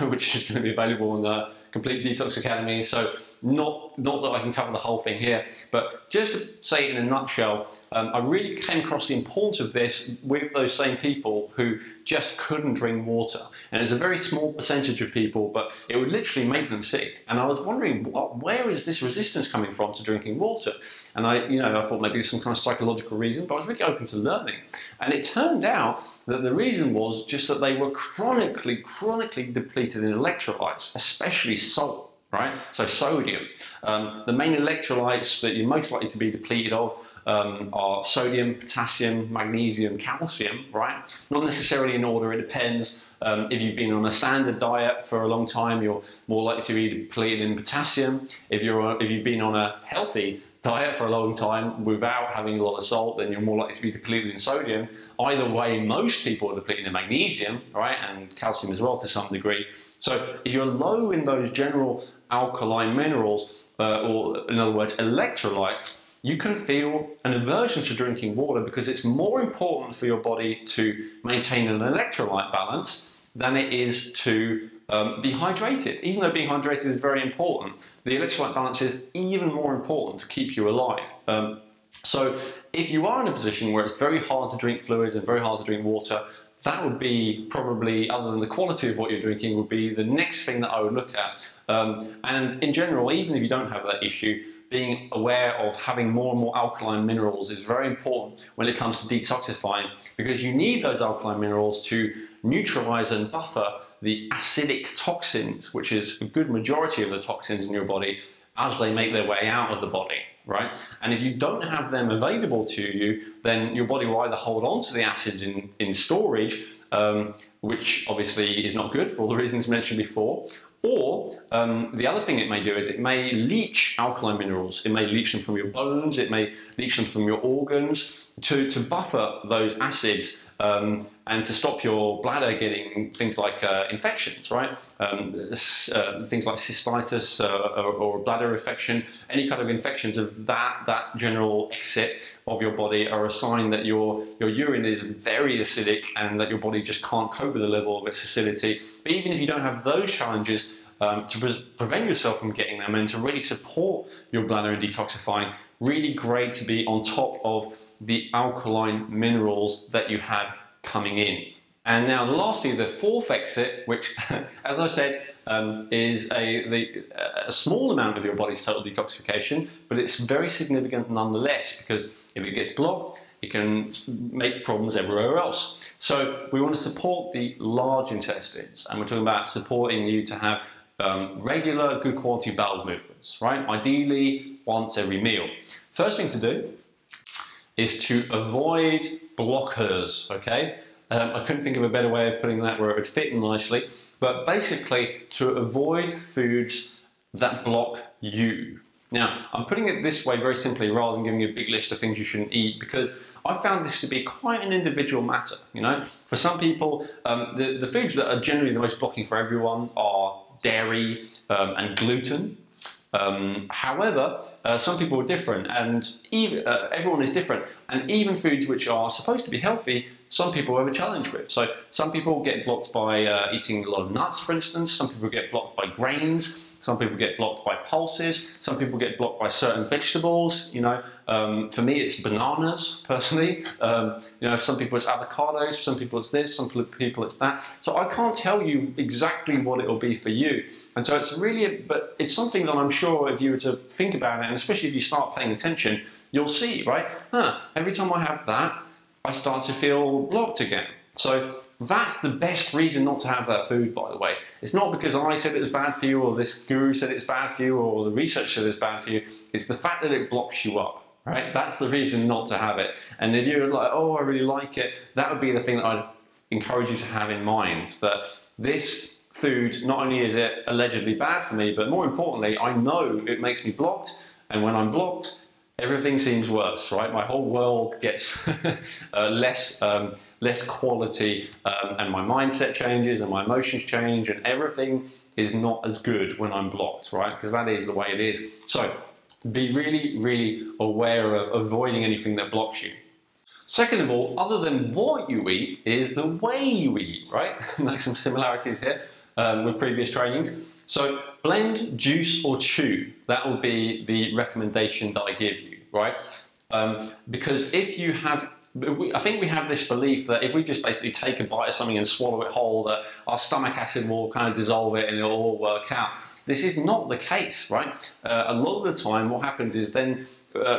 which is going to be available on the Complete Detox Academy. So not that I can cover the whole thing here, but just to say it in a nutshell, I really came across the importance of this with those same people who just couldn't drink water. And it's a very small percentage of people, but it would literally make them sick. And I was wondering, where is this resistance coming from to drinking water? And I thought maybe some kind of psychological reason, but I was really open to learning. And it turned out that the reason was just that they were chronically depleted in electrolytes, especially salt. Right, so sodium. The main electrolytes that you're most likely to be depleted of are sodium, potassium, magnesium, calcium, right? Not necessarily in order, it depends. If you've been on a standard diet for a long time, you're more likely to be depleted in potassium. If you've been on a healthy diet for a long time without having a lot of salt, then you're more likely to be depleted in sodium. Either way, most people are depleted in magnesium, right, and calcium as well to some degree. So if you're low in those general alkaline minerals, or in other words, electrolytes, you can feel an aversion to drinking water because it's more important for your body to maintain an electrolyte balance than it is to be hydrated. Even though being hydrated is very important, the electrolyte balance is even more important to keep you alive. So if you are in a position where it's very hard to drink fluids and very hard to drink water, that would be probably, other than the quality of what you're drinking, would be the next thing that I would look at. And in general, even if you don't have that issue, being aware of having more and more alkaline minerals is very important when it comes to detoxifying, because you need those alkaline minerals to neutralize and buffer the acidic toxins, which is a good majority of the toxins in your body, as they make their way out of the body, right? And if you don't have them available to you, then your body will either hold on to the acids in storage, which obviously is not good for all the reasons mentioned before, or the other thing it may do is it may leach alkaline minerals. It may leach them from your bones, it may leach them from your organs to buffer those acids and to stop your bladder getting things like infections, right? Things like cystitis or bladder infection. Any kind of infections of that general exit of your body are a sign that your urine is very acidic and that your body just can't cope with the level of its acidity. But even if you don't have those challenges, to prevent yourself from getting them and to really support your bladder in detoxifying, really great to be on top of the alkaline minerals that you have coming in. And now lastly, the fourth exit, which as I said, is a small amount of your body's total detoxification, but it's very significant nonetheless, because if it gets blocked, it can make problems everywhere else. So we want to support the large intestines, and we're talking about supporting you to have regular, good quality bowel movements, right? Ideally, once every meal. First thing to do is to avoid blockers, okay? I couldn't think of a better way of putting that where it would fit in nicely, but basically to avoid foods that block you. Now, I'm putting it this way very simply rather than giving you a big list of things you shouldn't eat, because I found this to be quite an individual matter, you know? For some people, the foods that are generally the most blocking for everyone are dairy and gluten. However, some people are different, and everyone is different, and even foods which are supposed to be healthy, some people have a challenge with. So some people get blocked by eating a lot of nuts, for instance. Some people get blocked by grains. Some people get blocked by pulses. Some people get blocked by certain vegetables. You know, for me, it's bananas personally. You know, some people it's avocados. Some people it's this. Some people it's that. So I can't tell you exactly what it'll be for you. And so it's really, but it's something that I'm sure if you were to think about it, and especially if you start paying attention, you'll see, right? Every time I have that, I start to feel blocked again. So that's the best reason not to have that food, by the way. It's not because I said it was bad for you, or this guru said it's bad for you, or the research said it's bad for you. It's the fact that it blocks you up, right? That's the reason not to have it. And if you're like, oh, I really like it, that would be the thing that I'd encourage you to have in mind, that this food, not only is it allegedly bad for me, but more importantly, I know it makes me blocked, and when I'm blocked, everything seems worse, right? My whole world gets less quality, and my mindset changes, and my emotions change, and everything is not as good when I'm blocked, right? Because that is the way it is. So be really, really aware of avoiding anything that blocks you. Second of all, other than what you eat, is the way you eat, right? Like some similarities here. with previous trainings. So blend, juice or chew, that will be the recommendation that I give you, right? Because if you have, I think we have this belief that if we just basically take a bite of something and swallow it whole, that our stomach acid will kind of dissolve it and it'll all work out. This is not the case, right? A lot of the time what happens is then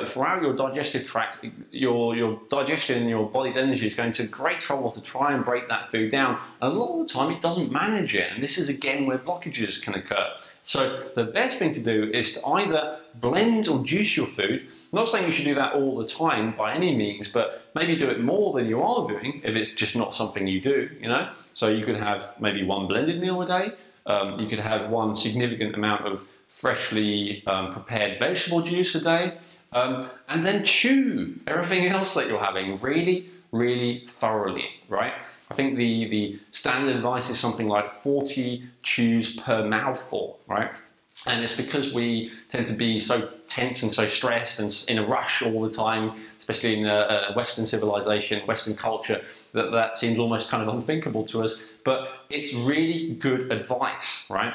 throughout your digestive tract, your digestion and your body's energy is going to great trouble to try and break that food down. And a lot of the time it doesn't manage it, and this is again where blockages can occur. So the best thing to do is to either blend or juice your food. I'm not saying you should do that all the time by any means, but maybe do it more than you are doing if it's just not something you do, you know? So you could have maybe one blended meal a day. You could have one significant amount of freshly prepared vegetable juice a day, and then chew everything else that you're having really, really thoroughly, right? I think the standard advice is something like 40 chews per mouthful, right? And it's because we tend to be so tense and so stressed and in a rush all the time, especially in a Western civilization, Western culture, that seems almost kind of unthinkable to us. But it's really good advice, right?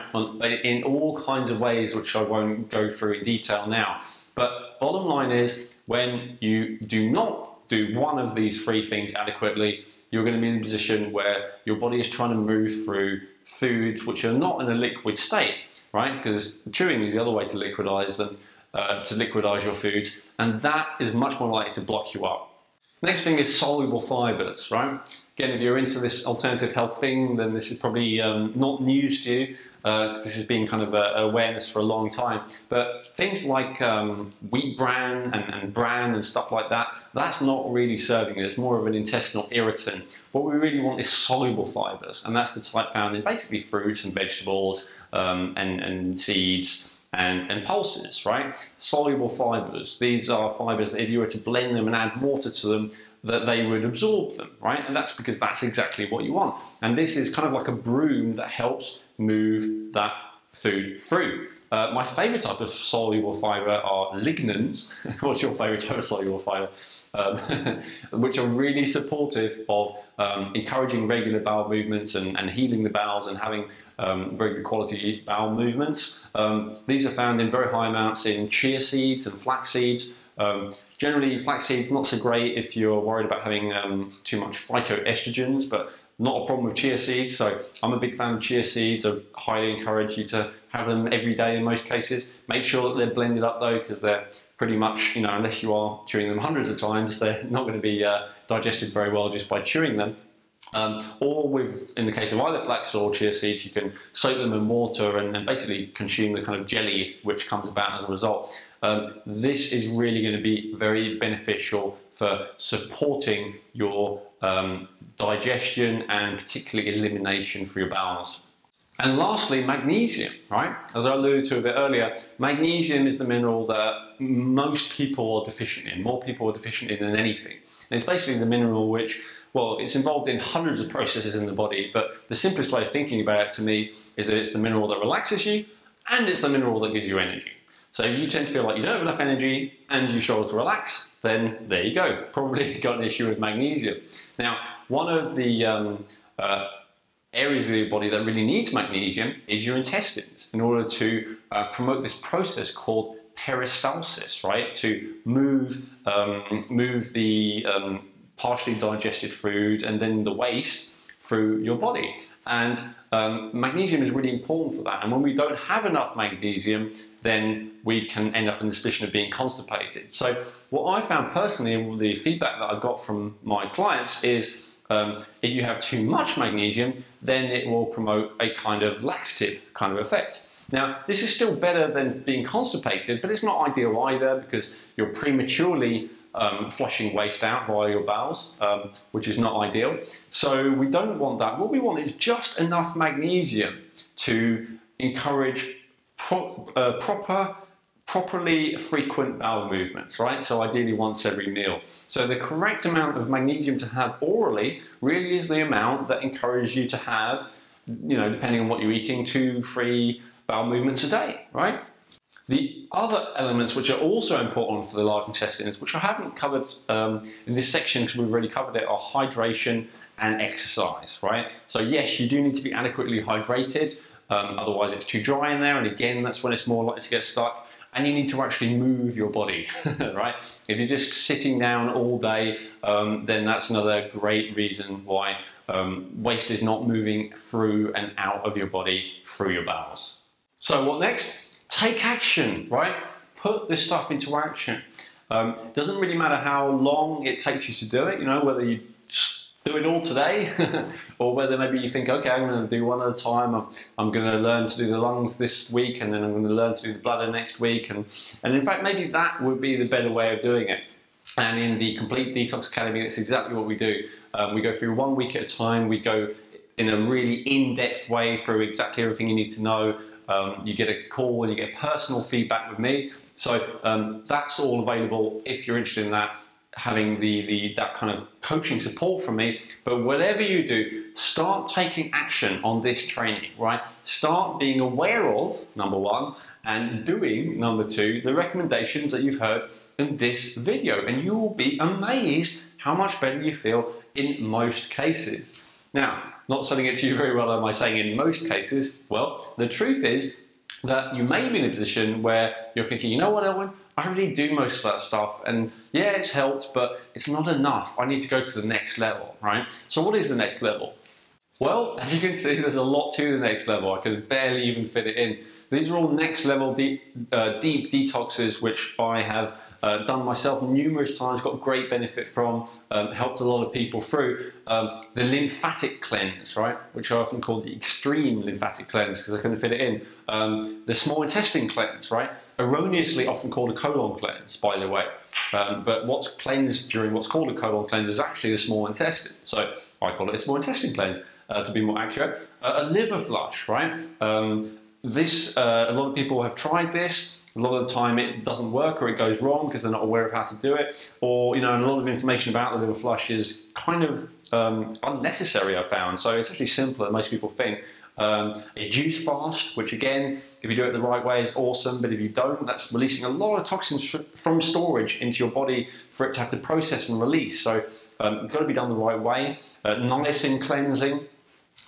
In all kinds of ways, which I won't go through in detail now. But bottom line is, when you do not do one of these three things adequately, you're going to be in a position where your body is trying to move through foods which are not in a liquid state, right? Because chewing is the other way to liquidize them, to liquidize your foods, and that is much more likely to block you up. Next thing is soluble fibers, right? Again, if you're into this alternative health thing, then this is probably not news to you. This has been kind of awareness for a long time. But things like wheat bran and bran and stuff like that, that's not really serving it. It's more of an intestinal irritant. What we really want is soluble fibers, and that's the type found in basically fruits and vegetables and seeds and pulses, right? Soluble fibers. These are fibers that if you were to blend them and add water to them, that they would absorb them, right? And that's because that's exactly what you want. And this is kind of like a broom that helps move that food through. My favorite type of soluble fiber are lignans. What's your favorite type of soluble fiber? Which are really supportive of encouraging regular bowel movements and healing the bowels and having very good quality bowel movements. These are found in very high amounts in chia seeds and flax seeds. Generally, flax seeds not so great if you're worried about having too much phytoestrogens, but not a problem with chia seeds. So I'm a big fan of chia seeds. I highly encourage you to have them every day in most cases. Make sure that they're blended up though, because they're pretty much, you know, unless you are chewing them hundreds of times, they're not going to be digested very well just by chewing them. Or with, in the case of either flax or chia seeds, you can soak them in water and basically consume the kind of jelly which comes about as a result. This is really going to be very beneficial for supporting your digestion and particularly elimination for your bowels. And lastly, magnesium, right? As I alluded to a bit earlier, magnesium is the mineral that most people are deficient in. More people are deficient in than anything. And it's basically the mineral which, well, it's involved in hundreds of processes in the body, but the simplest way of thinking about it to me is that it's the mineral that relaxes you and it's the mineral that gives you energy. So if you tend to feel like you don't have enough energy and you struggle to relax, then there you go. Probably got an issue with magnesium. Now, one of the areas of your body that really needs magnesium is your intestines in order to promote this process called peristalsis, right? To move the partially digested food and then the waste through your body. And magnesium is really important for that. And when we don't have enough magnesium, then we can end up in the position of being constipated. So what I found personally, and the feedback that I've got from my clients is if you have too much magnesium, then it will promote a kind of laxative kind of effect. Now, this is still better than being constipated, but it's not ideal either because you're prematurely flushing waste out via your bowels, which is not ideal. So we don't want that. What we want is just enough magnesium to encourage properly frequent bowel movements, right? So ideally once every meal. So the correct amount of magnesium to have orally really is the amount that encourages you to have, you know, depending on what you're eating, 2-3 bowel movements a day, right? The other elements which are also important for the large intestines, which I haven't covered in this section because we've already covered it, are hydration and exercise, right? So yes, you do need to be adequately hydrated, otherwise it's too dry in there, and again, that's when it's more likely to get stuck. And you need to actually move your body, right? If you're just sitting down all day, then that's another great reason why waste is not moving through and out of your body through your bowels. So what next? Take action, right? Put this stuff into action. Doesn't really matter how long it takes you to do it, you know, whether you do it all today or whether maybe you think, okay, I'm going to do one at a time. I'm going to learn to do the lungs this week, and then I'm going to learn to do the bladder next week. And in fact, maybe that would be the better way of doing it. And in the Complete Detox Academy, that's exactly what we do. We go through 1 week at a time. We go in a really in-depth way through exactly everything you need to know. You get a call and you get personal feedback with me. So that's all available if you're interested in that, having that kind of coaching support from me. But whatever you do, start taking action on this training, right? Start being aware of, number one, and doing, number two, the recommendations that you've heard in this video. And you will be amazed how much better you feel in most cases. Now, not selling it to you very well, am I saying in most cases? Well, the truth is that you may be in a position where you're thinking, you know what, Elwin, I already do most of that stuff, and yeah, it's helped, but it's not enough. I need to go to the next level, right? So what is the next level? Well, as you can see, there's a lot to the next level. I could barely even fit it in. These are all next level deep detoxes, which I have done myself numerous times, got great benefit from, helped a lot of people through. The lymphatic cleanse, right, which I often call the extreme lymphatic cleanse because I couldn't fit it in. The small intestine cleanse, right, erroneously often called a colon cleanse, by the way. But what's cleansed during what's called a colon cleanse is actually the small intestine. So I call it a small intestine cleanse, to be more accurate. A liver flush, right? A lot of people have tried this. A lot of the time it doesn't work or it goes wrong because they're not aware of how to do it. Or, you know, and a lot of information about the liver flush is kind of unnecessary, I found. So it's actually simpler than most people think. A juice fast, which again, if you do it the right way, is awesome. But if you don't, that's releasing a lot of toxins from storage into your body for it to have to process and release. So it's got to be done the right way. Niacin cleansing,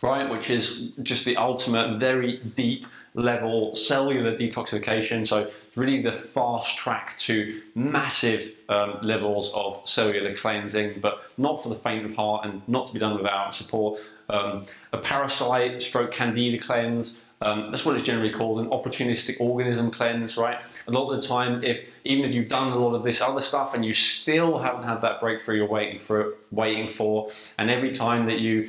right, which is just the ultimate, very deep level cellular detoxification. So it's really the fast track to massive levels of cellular cleansing, but not for the faint of heart and not to be done without support. A parasite stroke candida cleanse. That's what it's generally called, an opportunistic organism cleanse, right? A lot of the time, even if you've done a lot of this other stuff and you still haven't had that breakthrough you're waiting for, and every time that you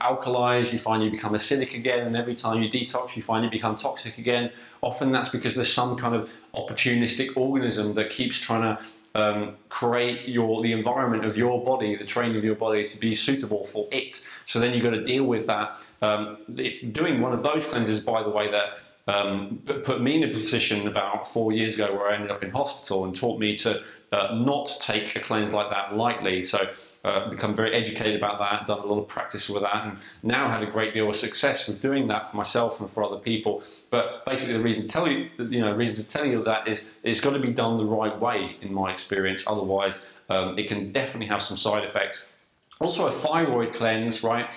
alkalize, you find you become acidic again, and every time you detox, you find you become toxic again, often that's because there's some kind of opportunistic organism that keeps trying to create the environment of your body, the training of your body to be suitable for it. So then you've got to deal with that. It's doing one of those cleanses, by the way, that put me in a position about 4 years ago where I ended up in hospital and taught me to not take a cleanse like that lightly. So become very educated about that, done a lot of practice with that, and now had a great deal of success with doing that for myself and for other people. But basically the reason to tell you that is it's got to be done the right way, in my experience. Otherwise, it can definitely have some side effects. Also a thyroid cleanse, right,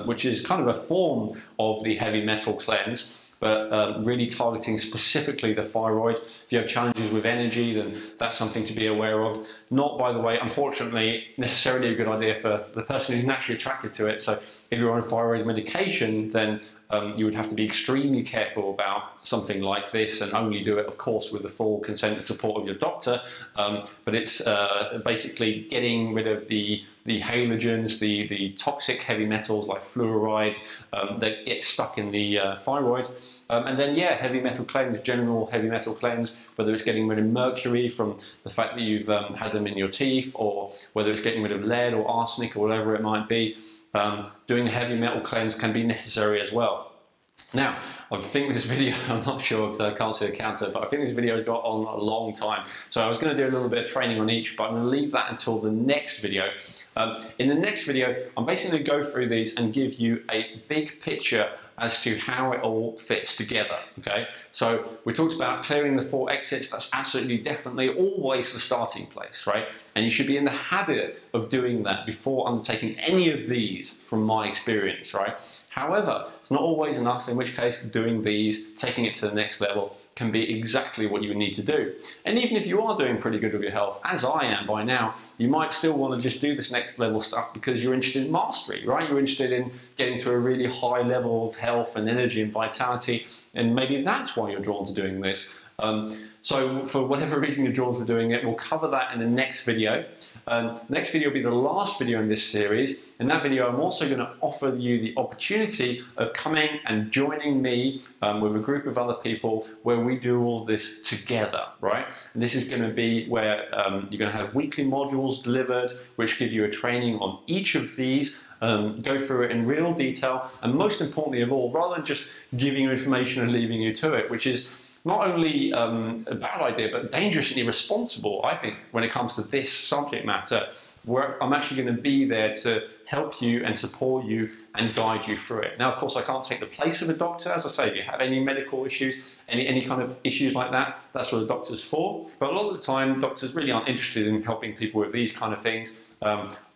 which is kind of a form of the heavy metal cleanse, but really targeting specifically the thyroid. If you have challenges with energy, then that's something to be aware of. Not, by the way, unfortunately, necessarily a good idea for the person who's naturally attracted to it. So if you're on thyroid medication, then you would have to be extremely careful about something like this and only do it, of course, with the full consent and support of your doctor. But it's basically getting rid of the halogens, the toxic heavy metals like fluoride that get stuck in the thyroid. And then, yeah, heavy metal cleanse, general heavy metal cleanse, whether it's getting rid of mercury from the fact that you've had them in your teeth, or whether it's getting rid of lead or arsenic or whatever it might be. Doing a heavy metal cleanse can be necessary as well. Now, I think this video, I'm not sure because I can't see the counter, but I think this video has got on a long time. So I was going to do a little bit of training on each, but I'm going to leave that until the next video. In the next video, I'm basically going to go through these and give you a big picture as to how it all fits together, okay? So we talked about clearing the 4 exits. That's absolutely definitely always the starting place, right? And you should be in the habit of doing that before undertaking any of these, from my experience, right? However, it's not always enough, in which case doing these, taking it to the next level, can be exactly what you would need to do. And even if you are doing pretty good with your health, as I am by now, you might still want to just do this next level stuff because you're interested in mastery, right? You're interested in getting to a really high level of health and energy and vitality, and maybe that's why you're drawn to doing this. So for whatever reason you're drawn to doing it, we'll cover that in the next video. Next video will be the last video in this series. In that video, I'm also going to offer you the opportunity of coming and joining me with a group of other people where we do all this together, right? And this is going to be where you're going to have weekly modules delivered, which give you a training on each of these. Go through it in real detail, and most importantly of all, rather than just giving you information and leaving you to it, which is not only a bad idea, but dangerously irresponsible, I think, when it comes to this subject matter, where I'm actually going to be there to help you and support you and guide you through it. Now, of course, I can't take the place of a doctor. As I say, if you have any medical issues, any kind of issues like that, that's what a doctor's for. But a lot of the time, doctors really aren't interested in helping people with these kind of things.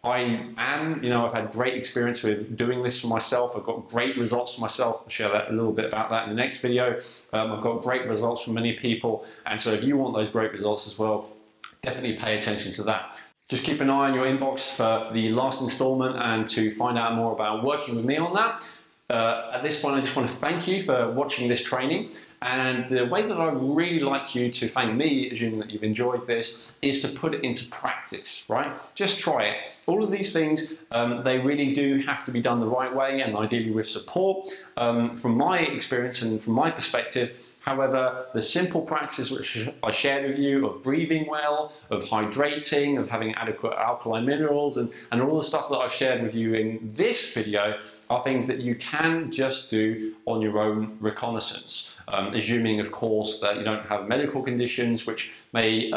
I am, I've had great experience with doing this for myself. I've got great results for myself. I'll share that a little bit about that in the next video. I've got great results from many people. And so if you want those great results as well, definitely pay attention to that. Just keep an eye on your inbox for the last installment and to find out more about working with me on that. At this point, I just want to thank you for watching this training. And the way that I would really like you to thank me, assuming that you've enjoyed this, is to put it into practice, right? Just try it. All of these things, they really do have to be done the right way, and ideally with support. From my experience and from my perspective, however, the simple practice which I shared with you of breathing well, of hydrating, of having adequate alkaline minerals, and all the stuff that I've shared with you in this video are things that you can just do on your own reconnaissance. Assuming, of course, that you don't have medical conditions which may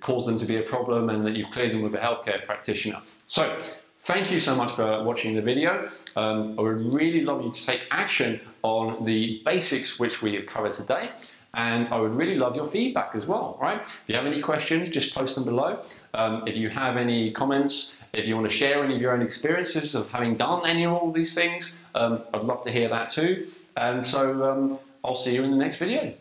cause them to be a problem, and that you've cleared them with a healthcare practitioner. So, thank you so much for watching the video. I would really love you to take action on the basics which we have covered today, and I would really love your feedback as well, right? If you have any questions, just post them below. If you have any comments, if you want to share any of your own experiences of having done any or all these things, I'd love to hear that too. And so I'll see you in the next video.